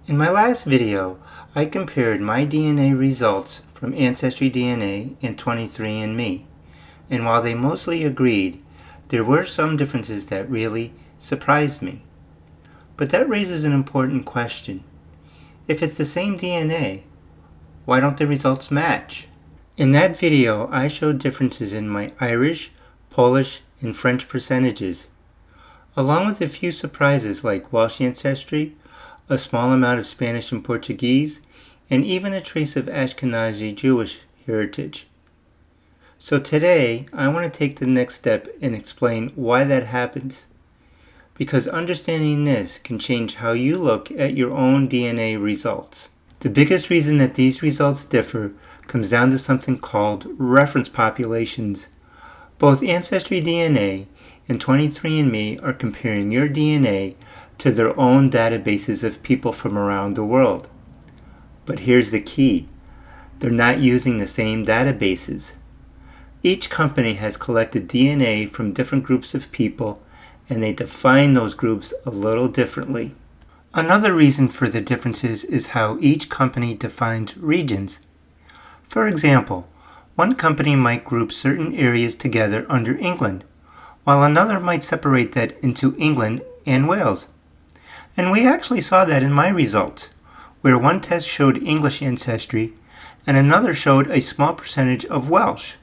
In my last video, I compared my DNA results from Ancestry DNA and 23andMe, and while they mostly agreed, there were some differences that really surprised me. But that raises an important question. If it's the same DNA, why don't the results match? In that video, I showed differences in my Irish, Polish, and French percentages, along with a few surprises like Welsh ancestry, a small amount of Spanish and Portuguese, and even a trace of Ashkenazi Jewish heritage. So today, I want to take the next step and explain why that happens, because understanding this can change how you look at your own DNA results. The biggest reason that these results differ comes down to something called reference populations. Both Ancestry DNA and 23andMe are comparing your DNA to their own databases of people from around the world. But here's the key. They're not using the same databases. Each company has collected DNA from different groups of people, and they define those groups a little differently. Another reason for the differences is how each company defines regions. For example, one company might group certain areas together under England, while another might separate that into England and Wales. And we actually saw that in my results, where one test showed English ancestry and another showed a small percentage of Welsh.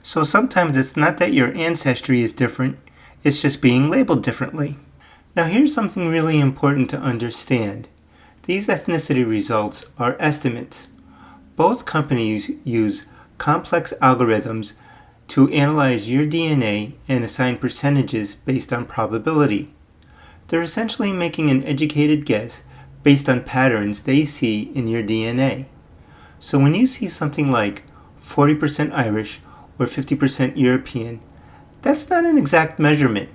So sometimes it's not that your ancestry is different, it's just being labeled differently. Now here's something really important to understand. These ethnicity results are estimates. Both companies use complex algorithms to analyze your DNA and assign percentages based on probability. They're essentially making an educated guess based on patterns they see in your DNA. So when you see something like 40% Irish or 50% European, that's not an exact measurement.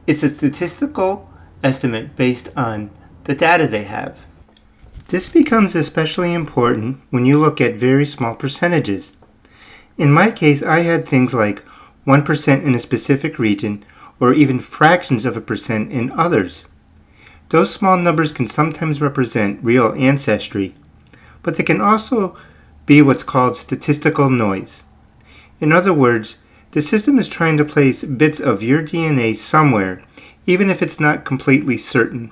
It's a statistical estimate based on the data they have. This becomes especially important when you look at very small percentages. In my case, I had things like 1% in a specific region or even fractions of a percent in others. Those small numbers can sometimes represent real ancestry, but they can also be what's called statistical noise. In other words, the system is trying to place bits of your DNA somewhere, even if it's not completely certain.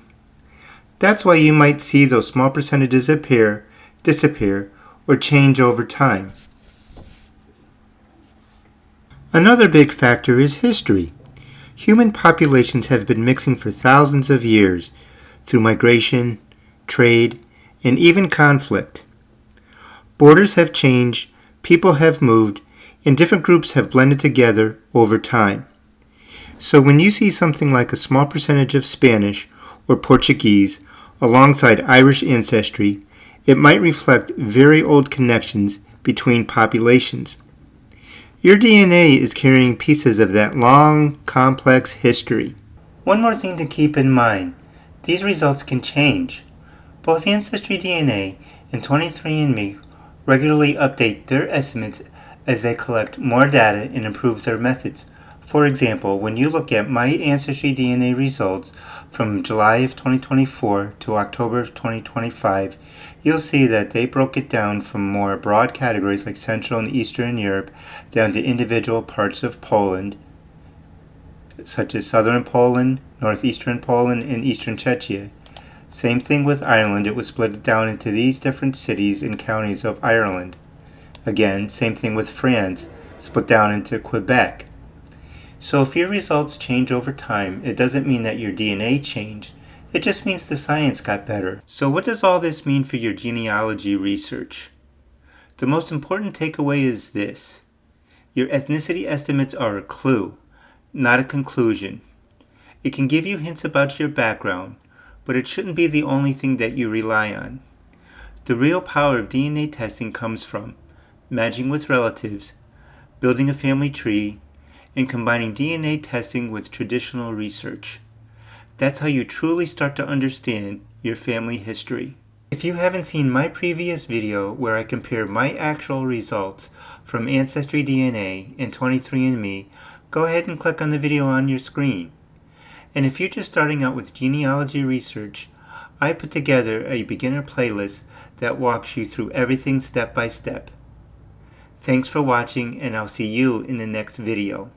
That's why you might see those small percentages appear, disappear, or change over time. Another big factor is history. Human populations have been mixing for thousands of years through migration, trade, and even conflict. Borders have changed, people have moved, and different groups have blended together over time. So when you see something like a small percentage of Spanish or Portuguese alongside Irish ancestry, it might reflect very old connections between populations. Your DNA is carrying pieces of that long, complex history. One more thing to keep in mind. These results can change. Both Ancestry DNA and 23andMe regularly update their estimates as they collect more data and improve their methods. For example, when you look at my Ancestry DNA results from July of 2024 to October of 2025, you'll see that they broke it down from more broad categories like Central and Eastern Europe down to individual parts of Poland, such as Southern Poland, Northeastern Poland, and Eastern Czechia. Same thing with Ireland, it was split down into these different cities and counties of Ireland. Again, same thing with France, split down into Quebec. So if your results change over time, it doesn't mean that your DNA changed. It just means the science got better. So what does all this mean for your genealogy research? The most important takeaway is this. Your ethnicity estimates are a clue, not a conclusion. It can give you hints about your background, but it shouldn't be the only thing that you rely on. The real power of DNA testing comes from matching with relatives, building a family tree, and combining DNA testing with traditional research. That's how you truly start to understand your family history. If you haven't seen my previous video where I compare my actual results from Ancestry DNA and 23andMe, go ahead and click on the video on your screen. And if you're just starting out with genealogy research, I put together a beginner playlist that walks you through everything step by step. Thanks for watching, and I'll see you in the next video.